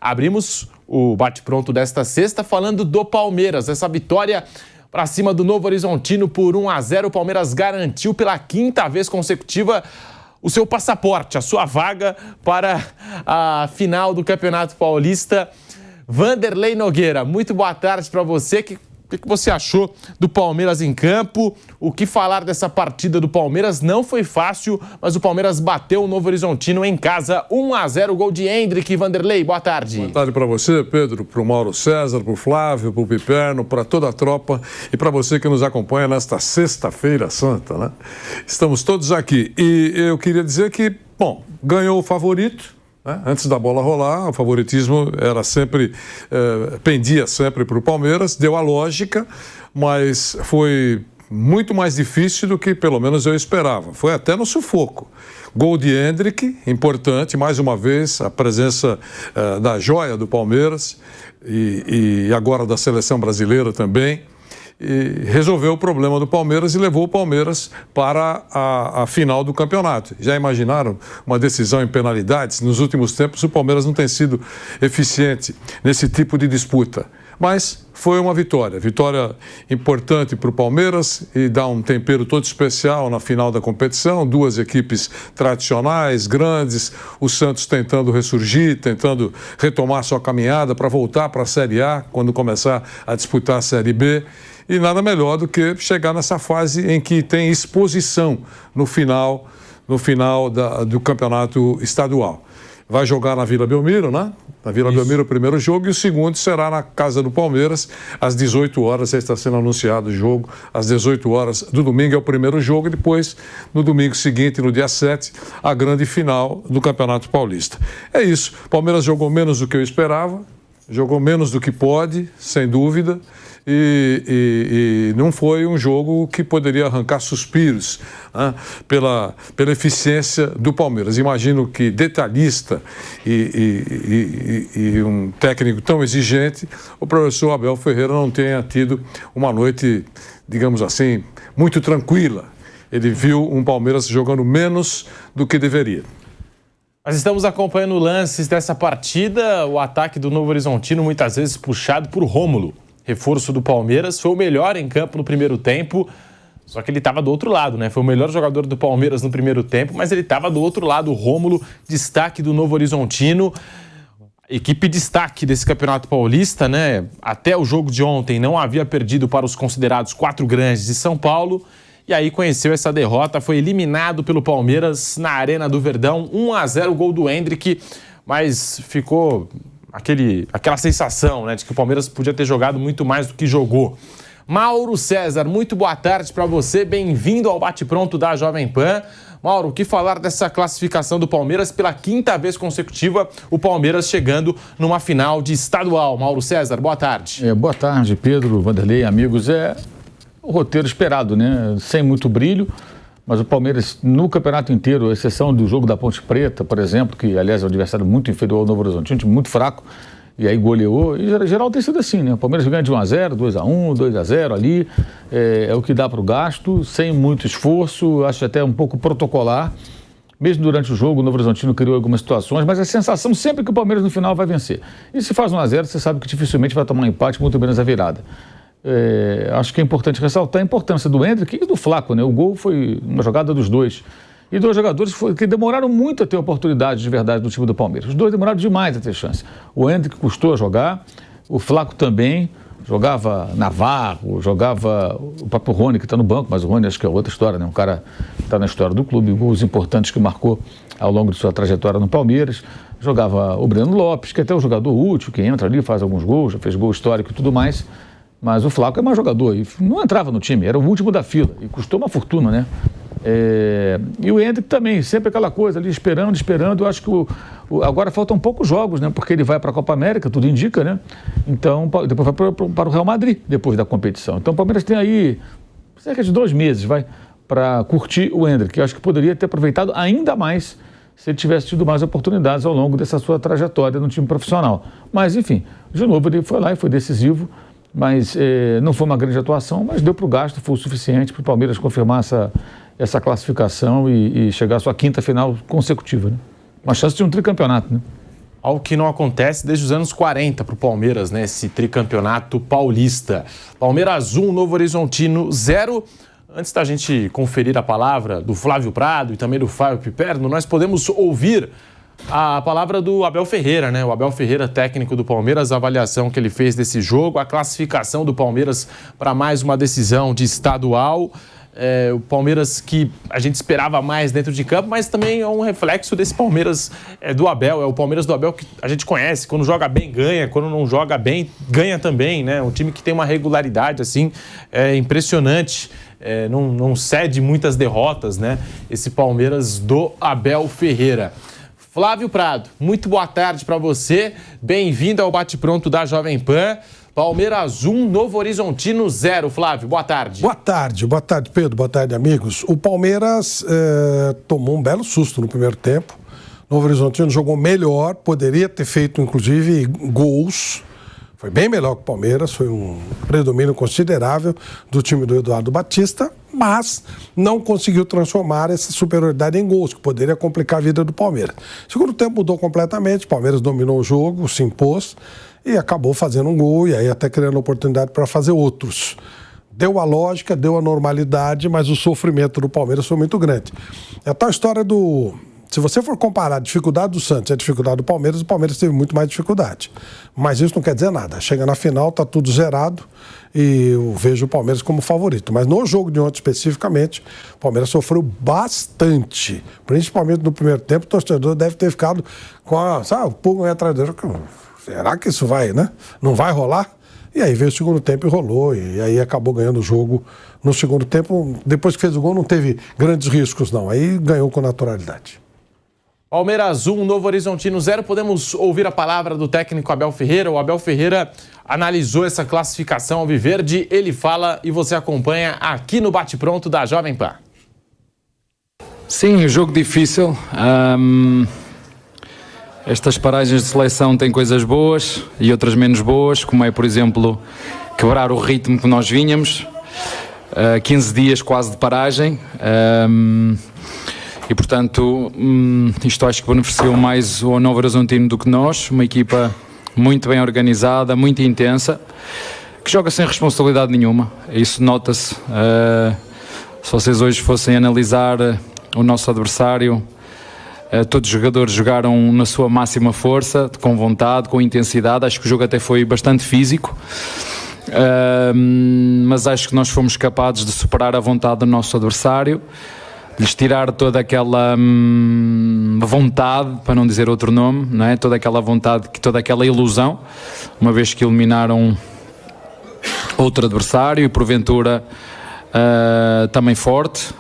Abrimos o bate-pronto desta sexta falando do Palmeiras. Essa vitória para cima do Novo Horizontino por 1-0. O Palmeiras garantiu pela quinta vez consecutiva o seu passaporte, a sua vaga para a final do Campeonato Paulista. Vanderlei Nogueira, muito boa tarde para você. O que você achou do Palmeiras em campo? O que falar dessa partida do Palmeiras? Não foi fácil, mas o Palmeiras bateu o Novo Horizontino em casa, 1-0, gol de Hendrick. Vanderlei, boa tarde. Boa tarde para você, Pedro, para o Mauro César, para o Flávio, para o Piperno, para toda a tropa e para você que nos acompanha nesta sexta-feira santa, né? Estamos todos aqui e eu queria dizer que, bom, ganhou o favorito. Antes da bola rolar, o favoritismo era sempre, pendia sempre para o Palmeiras, deu a lógica, mas foi muito mais difícil do que pelo menos eu esperava. Foi até no sufoco. Gol de Hendrick, importante, mais uma vez, a presença da joia do Palmeiras e agora da seleção brasileira também. E resolveu o problema do Palmeiras e levou o Palmeiras para a final do campeonato. Já imaginaram uma decisão em penalidades? Nos últimos tempos o Palmeiras não tem sido eficiente nesse tipo de disputa. Mas foi uma vitória importante para o Palmeiras e dá um tempero todo especial na final da competição. Duas equipes tradicionais, grandes, o Santos tentando ressurgir, tentando retomar sua caminhada para voltar para a Série A quando começar a disputar a Série B. E nada melhor do que chegar nessa fase em que tem exposição no final do campeonato estadual. Vai jogar na Vila Belmiro, né? Na Vila Belmiro o primeiro jogo e o segundo será na casa do Palmeiras às 18 horas, já está sendo anunciado o jogo, às 18 horas do domingo é o primeiro jogo e depois, no domingo seguinte, no dia 7, a grande final do Campeonato Paulista. É isso, o Palmeiras jogou menos do que eu esperava, jogou menos do que pode, sem dúvida. E não foi um jogo que poderia arrancar suspiros, né, pela eficiência do Palmeiras. Imagino que detalhista e um técnico tão exigente, o professor Abel Ferreira não tenha tido uma noite, digamos assim, muito tranquila. Ele viu um Palmeiras jogando menos do que deveria. Nós estamos acompanhando lances dessa partida, o ataque do Novo Horizontino muitas vezes puxado por Rômulo. Reforço do Palmeiras, foi o melhor em campo no primeiro tempo, só que ele estava do outro lado, né? Foi o melhor jogador do Palmeiras no primeiro tempo, mas ele estava do outro lado. O Rômulo, destaque do Novo Horizontino, equipe destaque desse Campeonato Paulista, né? Até o jogo de ontem não havia perdido para os considerados 4 grandes de São Paulo, e aí conheceu essa derrota, foi eliminado pelo Palmeiras na Arena do Verdão, 1-0, gol do Hendrick, mas ficou aquela sensação, né, de que o Palmeiras podia ter jogado muito mais do que jogou. Mauro César, muito boa tarde para você, bem-vindo ao Bate-Pronto da Jovem Pan. Mauro, o que falar dessa classificação do Palmeiras pela quinta vez consecutiva, o Palmeiras chegando numa final de estadual? Mauro César, boa tarde. Boa tarde, Pedro, Vanderlei, amigos. É o roteiro esperado, né? Sem muito brilho, mas o Palmeiras, no campeonato inteiro, à exceção do jogo da Ponte Preta, por exemplo, que, aliás, é um adversário muito inferior ao Novo Horizontino, um time muito fraco, e aí goleou. E, em geral, tem sido assim, né? O Palmeiras ganha de 1-0, 2-1, 2-0 ali, é o que dá para o gasto, sem muito esforço, acho até um pouco protocolar. Mesmo durante o jogo, o Novo Horizontino criou algumas situações, mas a sensação sempre que o Palmeiras, no final, vai vencer. E se faz 1-0, você sabe que dificilmente vai tomar um empate, muito menos a virada. Acho que é importante ressaltar a importância do Hendrick e do Flaco, né? O gol foi uma jogada dos dois. E dois jogadores que demoraram muito a ter oportunidade de verdade do time do Palmeiras. Os dois demoraram demais a ter chance. O Hendrick custou a jogar, o Flaco também. Jogava Navarro, jogava o próprio Rony, que está no banco, mas o Rony acho que é outra história, né? Um cara que está na história do clube, gols importantes que marcou ao longo de sua trajetória no Palmeiras. Jogava o Breno Lopes, que é até um jogador útil, que entra ali, faz alguns gols, já fez gol histórico e tudo mais. Mas o Flaco é mais jogador e não entrava no time, era o último da fila e custou uma fortuna, né? E o Hendrick também, sempre aquela coisa ali, esperando. Eu acho que agora faltam poucos jogos, né? Porque ele vai para a Copa América, tudo indica, né? Então, depois vai para o Real Madrid, depois da competição. Então, o Palmeiras tem aí cerca de 2 meses, para curtir o Hendrick. Eu acho que poderia ter aproveitado ainda mais se ele tivesse tido mais oportunidades ao longo dessa sua trajetória no time profissional. Mas, enfim, de novo ele foi lá e foi decisivo. Mas não foi uma grande atuação, mas deu para o gasto, foi o suficiente para o Palmeiras confirmar essa classificação e chegar à sua quinta final consecutiva, né? Uma chance de um tricampeonato, né? Algo que não acontece desde os anos 40 para o Palmeiras, né? Esse tricampeonato paulista. Palmeiras 1, Novo Horizontino 0. Antes da gente conferir a palavra do Flávio Prado e também do Fábio Piperno, nós podemos ouvir a palavra do Abel Ferreira, né? O Abel Ferreira, técnico do Palmeiras, a avaliação que ele fez desse jogo, a classificação do Palmeiras para mais uma decisão de estadual. O Palmeiras que a gente esperava mais dentro de campo, mas também é um reflexo desse Palmeiras do Abel. É o Palmeiras do Abel que a gente conhece. Quando joga bem, ganha. Quando não joga bem, ganha também, né? Um time que tem uma regularidade, assim, impressionante. Não cede muitas derrotas, né? Esse Palmeiras do Abel Ferreira. Flávio Prado, muito boa tarde para você. Bem-vindo ao Bate-Pronto da Jovem Pan. Palmeiras 1, Novo Horizontino 0. Flávio, boa tarde. Boa tarde, Pedro. Boa tarde, amigos. O Palmeiras tomou um belo susto no primeiro tempo. Novo Horizontino jogou melhor, poderia ter feito, inclusive, gols. Foi bem melhor que o Palmeiras, foi um predomínio considerável do time do Eduardo Batista, mas não conseguiu transformar essa superioridade em gols, que poderia complicar a vida do Palmeiras. Segundo tempo mudou completamente, o Palmeiras dominou o jogo, se impôs e acabou fazendo um gol e aí até criando oportunidade para fazer outros. Deu a lógica, deu a normalidade, mas o sofrimento do Palmeiras foi muito grande. É a tal história do... Se você for comparar a dificuldade do Santos e a dificuldade do Palmeiras, o Palmeiras teve muito mais dificuldade. Mas isso não quer dizer nada. Chega na final, tá tudo zerado e eu vejo o Palmeiras como favorito. Mas no jogo de ontem especificamente, o Palmeiras sofreu bastante. Principalmente no primeiro tempo, o torcedor deve ter ficado com o pulga atrás dele. Será que isso vai, né? Não vai rolar? E aí veio o segundo tempo e rolou. E aí acabou ganhando o jogo no segundo tempo. Depois que fez o gol, não teve grandes riscos, não. Aí ganhou com naturalidade. Palmeiras 1, Novo Horizontino 0. Podemos ouvir a palavra do técnico Abel Ferreira. O Abel Ferreira analisou essa classificação alviverde. Ele fala e você acompanha aqui no Bate-Pronto da Jovem Pan. Sim, jogo difícil. Estas paragens de seleção têm coisas boas e outras menos boas, como é, por exemplo, quebrar o ritmo que nós vínhamos. 15 dias quase de paragem. E, portanto, isto acho que beneficiou mais o Novo Horizontino do que nós. Uma equipa muito bem organizada, muito intensa, que joga sem responsabilidade nenhuma. Isso nota-se. Se vocês hoje fossem analisar o nosso adversário, todos os jogadores jogaram na sua máxima força, com vontade, com intensidade. Acho que o jogo até foi bastante físico. Mas acho que nós fomos capazes de superar a vontade do nosso adversário, lhes tirar toda aquela vontade, para não dizer outro nome, não é? Toda aquela vontade, toda aquela ilusão, uma vez que eliminaram outro adversário e porventura também forte,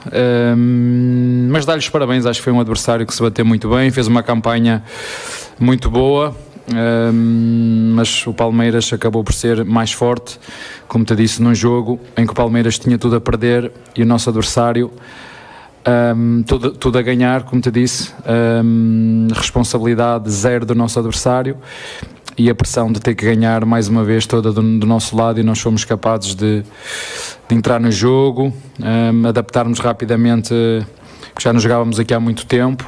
mas dar-lhes parabéns. Acho que foi um adversário que se bateu muito bem, fez uma campanha muito boa, mas o Palmeiras acabou por ser mais forte, como te disse, num jogo em que o Palmeiras tinha tudo a perder e o nosso adversário tudo a ganhar, como te disse. Responsabilidade zero do nosso adversário e a pressão de ter que ganhar mais uma vez toda do nosso lado, e nós fomos capazes de entrar no jogo, adaptarmos rapidamente, porque já não jogávamos aqui há muito tempo.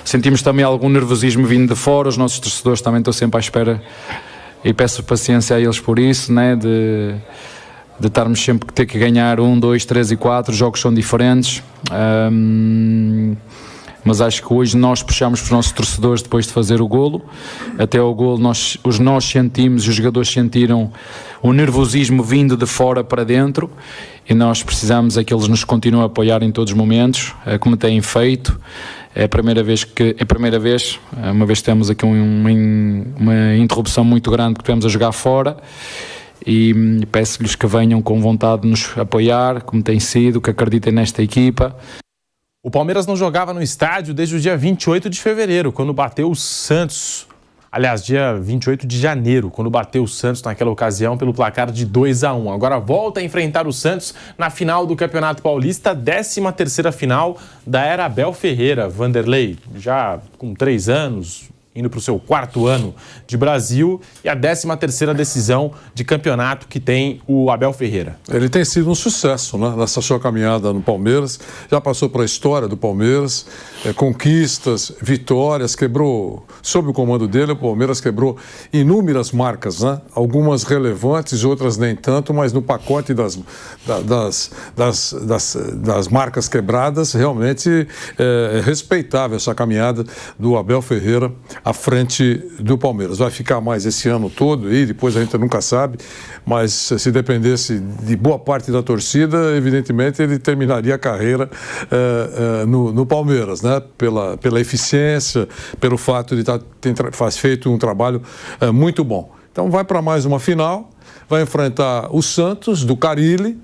Sentimos também algum nervosismo vindo de fora, os nossos torcedores também estão sempre à espera e peço paciência a eles por isso, né? De estarmos sempre a ter que ganhar 1, 2, 3 e 4, os jogos são diferentes, mas acho que hoje nós puxamos para os nossos torcedores depois de fazer o golo. Até ao golo nós sentimos e os jogadores sentiram o nervosismo vindo de fora para dentro, e nós precisamos é que eles nos continuem a apoiar em todos os momentos, como têm feito. É a primeira vez, uma vez que temos aqui uma interrupção muito grande, que estivemos a jogar fora, e peço-lhes que venham com vontade de nos apoiar, como tem sido, que acreditem nesta equipa. O Palmeiras não jogava no estádio desde o dia 28 de fevereiro, quando bateu o Santos. Aliás, dia 28 de janeiro, quando bateu o Santos naquela ocasião pelo placar de 2-1. Agora volta a enfrentar o Santos na final do Campeonato Paulista, 13ª final da era Abel Ferreira. Vanderlei, já com 3 anos, indo para o seu 4º ano de Brasil e a 13ª decisão de campeonato que tem o Abel Ferreira. Ele tem sido um sucesso, né, nessa sua caminhada no Palmeiras, já passou para a história do Palmeiras, conquistas, vitórias, quebrou, sob o comando dele, o Palmeiras quebrou inúmeras marcas, né, algumas relevantes, outras nem tanto, mas no pacote das marcas quebradas, realmente é respeitável essa caminhada do Abel Ferreira à frente do Palmeiras. Vai ficar mais esse ano todo e depois a gente nunca sabe, mas se dependesse de boa parte da torcida, evidentemente ele terminaria a carreira no Palmeiras, né? Pela eficiência, pelo fato de ter feito um trabalho muito bom. Então vai para mais uma final, vai enfrentar o Santos, do Carille,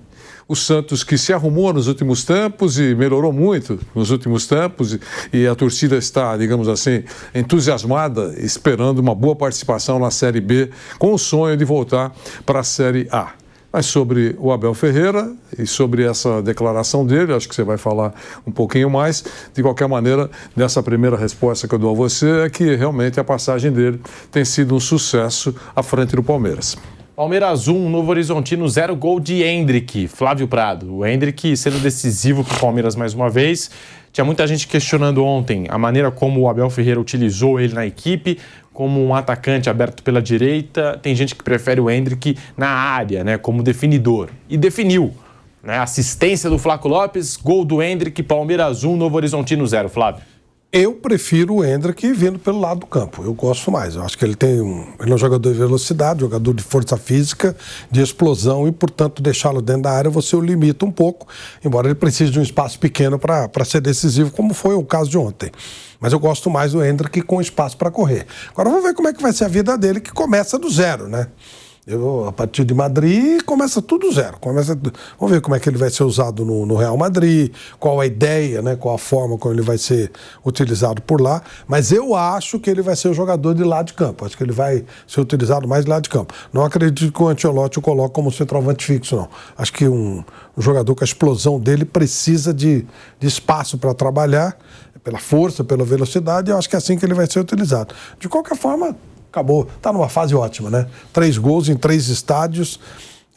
o Santos que se arrumou nos últimos tempos e melhorou muito nos últimos tempos e a torcida está, digamos assim, entusiasmada, esperando uma boa participação na Série B, com o sonho de voltar para a Série A. Mas sobre o Abel Ferreira e sobre essa declaração dele, acho que você vai falar um pouquinho mais. De qualquer maneira, nessa primeira resposta que eu dou a você é que realmente a passagem dele tem sido um sucesso à frente do Palmeiras. Palmeiras 1, Novo Horizontino 0, gol de Endrick, Flávio Prado. O Endrick sendo decisivo para o Palmeiras mais uma vez. Tinha muita gente questionando ontem a maneira como o Abel Ferreira utilizou ele na equipe, como um atacante aberto pela direita. Tem gente que prefere o Endrick na área, né, como definidor. E definiu. Né, assistência do Flaco Lopes, gol do Endrick, Palmeiras 1, Novo Horizontino 0. Flávio. Eu prefiro o Endrick vindo pelo lado do campo. Eu gosto mais. Eu acho que ele é um jogador de velocidade, jogador de força física, de explosão e, portanto, deixá-lo dentro da área você o limita um pouco, embora ele precise de um espaço pequeno para ser decisivo, como foi o caso de ontem. Mas eu gosto mais do Endrick com espaço para correr. Agora vamos ver como é que vai ser a vida dele, que começa do zero, né? A partir de Madrid começa tudo zero. Vamos ver como é que ele vai ser usado no Real Madrid, qual a ideia, né, qual a forma como ele vai ser utilizado por lá. Mas eu acho que ele vai ser o jogador de lado de campo. Acho que ele vai ser utilizado mais de lado de campo. Não acredito que o Ancelotti o coloque como centroavante fixo, não. Acho que um jogador com a explosão dele precisa de espaço para trabalhar, pela força, pela velocidade. Eu acho que é assim que ele vai ser utilizado. De qualquer forma, acabou, está numa fase ótima, né? 3 gols em 3 estádios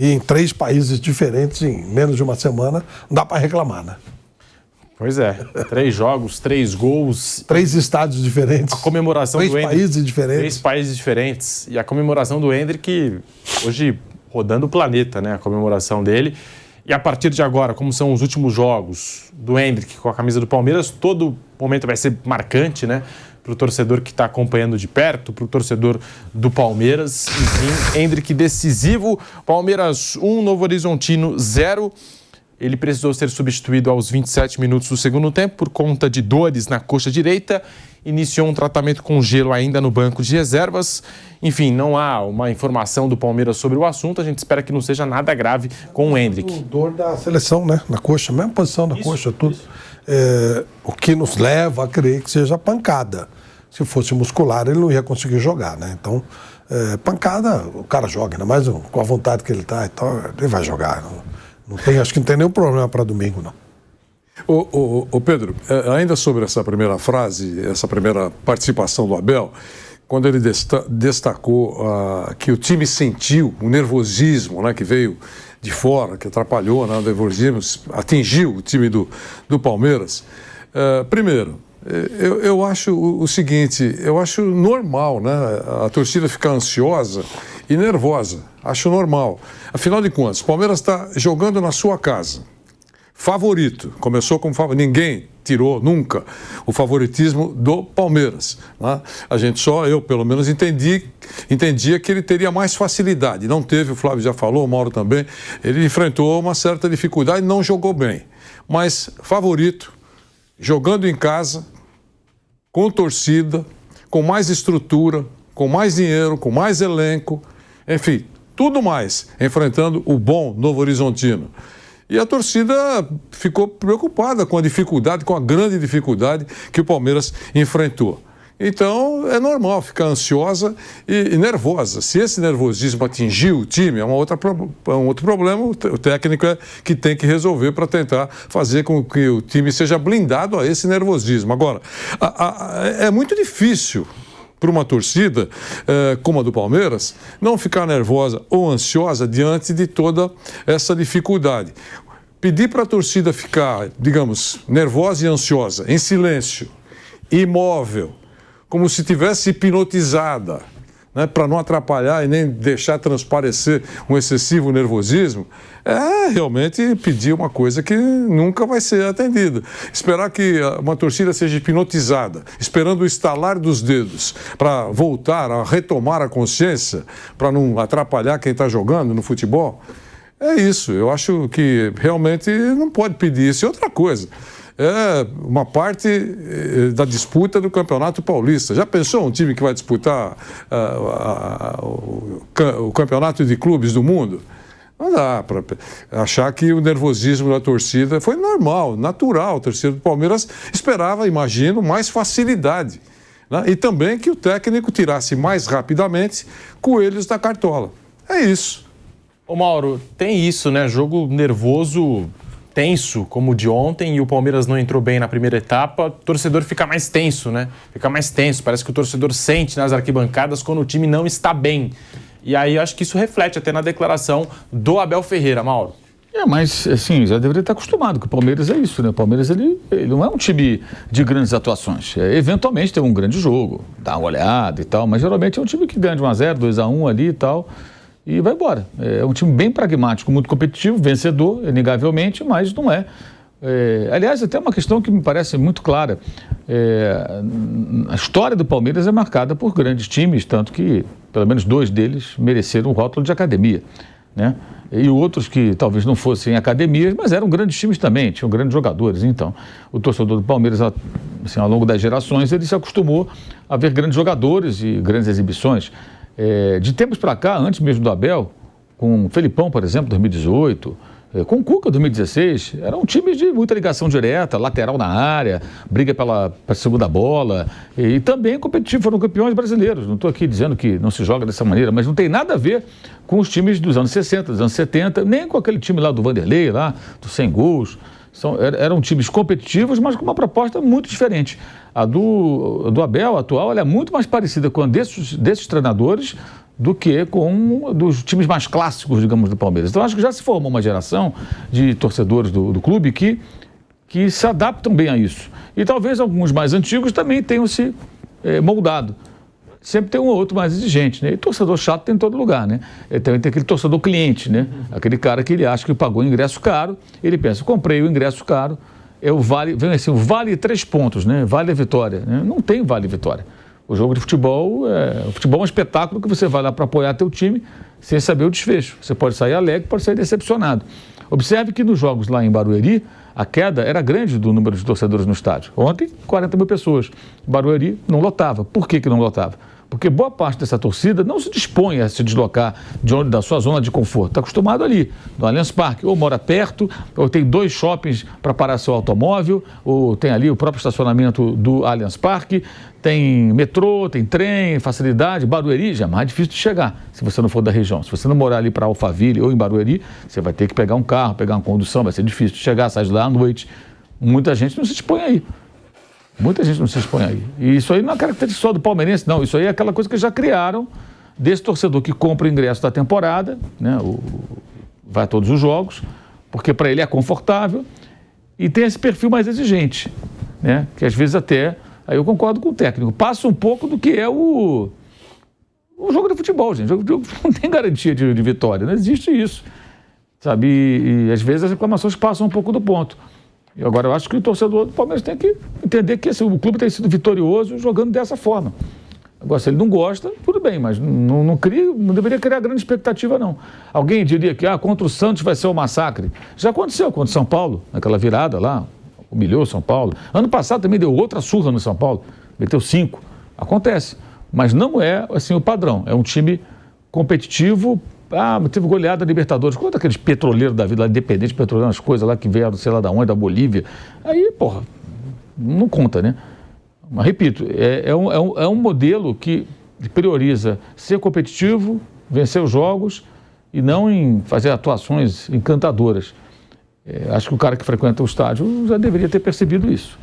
e em 3 países diferentes em menos de uma semana, não dá para reclamar, né? Pois é, 3 jogos, 3 gols. 3 estádios diferentes. A comemoração 3 do Endrick. 3 países diferentes. 3 países diferentes. E a comemoração do Endrick, hoje rodando o planeta, né? A comemoração dele. E a partir de agora, como são os últimos jogos do Endrick com a camisa do Palmeiras, todo momento vai ser marcante, né? Para o torcedor que está acompanhando de perto, para o torcedor do Palmeiras. Enfim, Endrick decisivo, Palmeiras 1, Novo Horizontino 0. Ele precisou ser substituído aos 27 minutos do segundo tempo por conta de dores na coxa direita. Iniciou um tratamento com gelo ainda no banco de reservas. Enfim, não há uma informação do Palmeiras sobre o assunto. A gente espera que não seja nada grave com o Endrick. Dor da seleção, né? Na coxa, mesma posição da coxa, tudo. O que nos leva a crer que seja pancada. Se fosse muscular, ele não ia conseguir jogar, né? Então, pancada, o cara joga, ainda mais com a vontade que ele está e tal, ele vai jogar. Acho que não tem nenhum problema para domingo, não. Ô Pedro, ainda sobre essa primeira frase, essa primeira participação do Abel, quando ele destacou que o time sentiu o nervosismo, né, que veio de fora, que atrapalhou, né, o nervosismo, atingiu o time do Palmeiras. Primeiro, eu acho o seguinte, eu acho normal, né, a torcida ficar ansiosa e nervosa, acho normal. Afinal de contas, o Palmeiras está jogando na sua casa. Favorito, começou como favorito, ninguém tirou nunca o favoritismo do Palmeiras, né? Eu pelo menos entendia que ele teria mais facilidade, não teve, o Flávio já falou, o Mauro também, ele enfrentou uma certa dificuldade, não jogou bem, mas favorito, jogando em casa, com torcida, com mais estrutura, com mais dinheiro, com mais elenco, enfim, tudo mais, enfrentando o bom Novo Horizontino. E a torcida ficou preocupada com a dificuldade, com a grande dificuldade que o Palmeiras enfrentou. Então, é normal ficar ansiosa e nervosa. Se esse nervosismo atingiu o time, é um outro problema, o técnico é que tem que resolver para tentar fazer com que o time seja blindado a esse nervosismo. Agora, é muito difícil para uma torcida como a do Palmeiras não ficar nervosa ou ansiosa diante de toda essa dificuldade. Pedir para a torcida ficar, digamos, nervosa e ansiosa, em silêncio, imóvel, como se estivesse hipnotizada, né, para não atrapalhar e nem deixar transparecer um excessivo nervosismo, é realmente pedir uma coisa que nunca vai ser atendida. Esperar que uma torcida seja hipnotizada, esperando o estalar dos dedos para voltar a retomar a consciência, para não atrapalhar quem está jogando no futebol, é isso. Eu acho que realmente não pode pedir isso. E outra coisa, é uma parte da disputa do Campeonato Paulista. Já pensou um time que vai disputar o Campeonato de Clubes do Mundo? Não dá para achar que o nervosismo da torcida foi normal, natural. A torcida do Palmeiras esperava, imagino, mais facilidade, né? E também que o técnico tirasse mais rapidamente coelhos da cartola. É isso. Ô Mauro, tem isso, né? Jogo nervoso, tenso, como o de ontem, e o Palmeiras não entrou bem na primeira etapa, o torcedor fica mais tenso, né? Fica mais tenso, parece que o torcedor sente nas arquibancadas quando o time não está bem. E aí acho que isso reflete até na declaração do Abel Ferreira, Mauro. Mas assim, já deveria estar acostumado, que o Palmeiras é isso, né? O Palmeiras, ele não é um time de grandes atuações. Eventualmente tem um grande jogo, dá uma olhada e tal, mas geralmente é um time que ganha de 1-0, 2-1 ali e tal, e vai embora. É um time bem pragmático, muito competitivo, vencedor, inegavelmente, mas não é. Aliás, até uma questão que me parece muito clara. A história do Palmeiras é marcada por grandes times, tanto que pelo menos 2 deles mereceram o rótulo de academia, né? E outros que talvez não fossem academias, mas eram grandes times também, tinham grandes jogadores. Então, o torcedor do Palmeiras, assim, ao longo das gerações, ele se acostumou a ver grandes jogadores e grandes exibições. De tempos para cá, antes mesmo do Abel, com o Felipão, por exemplo, 2018, com o Cuca, 2016, eram times de muita ligação direta, lateral na área, briga pela segunda bola, e também competitivos, foram campeões brasileiros. Não estou aqui dizendo que não se joga dessa maneira, mas não tem nada a ver com os times dos anos 60, dos anos 70, nem com aquele time lá do Vanderlei, lá, dos 100 gols. Eram times competitivos, mas com uma proposta muito diferente. A do Abel, atual, ela é muito mais parecida com a desses treinadores do que com dos times mais clássicos, digamos, do Palmeiras. Então, acho que já se formou uma geração de torcedores do clube que se adaptam bem a isso. E talvez alguns mais antigos também tenham se moldado. Sempre tem um ou outro mais exigente, né? E torcedor chato tem em todo lugar, né? Também tem aquele torcedor cliente, né? Aquele cara que ele acha que pagou o ingresso caro, ele pensa, comprei o ingresso caro, vale 3 pontos, né? Vale a vitória, né? Não tem vale vitória. O jogo de futebol é um espetáculo que você vai lá para apoiar teu time sem saber o desfecho. Você pode sair alegre, pode sair decepcionado. Observe que nos jogos lá em Barueri, a queda era grande do número de torcedores no estádio. Ontem, 40 mil pessoas. Barueri não lotava. Por que não lotava? Porque boa parte dessa torcida não se dispõe a se deslocar da sua zona de conforto. Está acostumado ali, no Allianz Parque. Ou mora perto, ou tem 2 shoppings para parar seu automóvel, ou tem ali o próprio estacionamento do Allianz Parque, tem metrô, tem trem, facilidade. Barueri já é mais difícil de chegar, se você não for da região. Se você não morar ali para Alphaville ou em Barueri, você vai ter que pegar um carro, pegar uma condução, vai ser difícil de chegar, sai de lá à noite. Muita gente não se dispõe aí. Muita gente não se expõe aí. E isso aí não é característica só do palmeirense, não. Isso aí é aquela coisa que já criaram desse torcedor que compra o ingresso da temporada, né? Vai a todos os jogos, porque para ele é confortável e tem esse perfil mais exigente, né? Que às vezes até, aí eu concordo com o técnico, passa um pouco do que é o jogo de futebol, gente. O jogo não tem garantia de vitória, não existe isso, sabe? E às vezes as reclamações passam um pouco do ponto. E agora eu acho que o torcedor do Palmeiras tem que entender que o clube tem sido vitorioso jogando dessa forma. Agora, se ele não gosta, tudo bem, mas não deveria criar grande expectativa, não. Alguém diria que contra o Santos vai ser um massacre. Já aconteceu contra o São Paulo, naquela virada lá, humilhou o São Paulo. Ano passado também deu outra surra no São Paulo, meteu 5. Acontece, mas não é assim o padrão. É um time competitivo. Teve goleada da Libertadores. Quanto aqueles petroleiros da vida lá, independente petroleiro, umas coisas lá que vieram, sei lá da onde, da Bolívia. Aí, porra, não conta, né? Mas, repito, é um modelo que prioriza ser competitivo, vencer os jogos e não em fazer atuações encantadoras. Acho que o cara que frequenta o estádio já deveria ter percebido isso.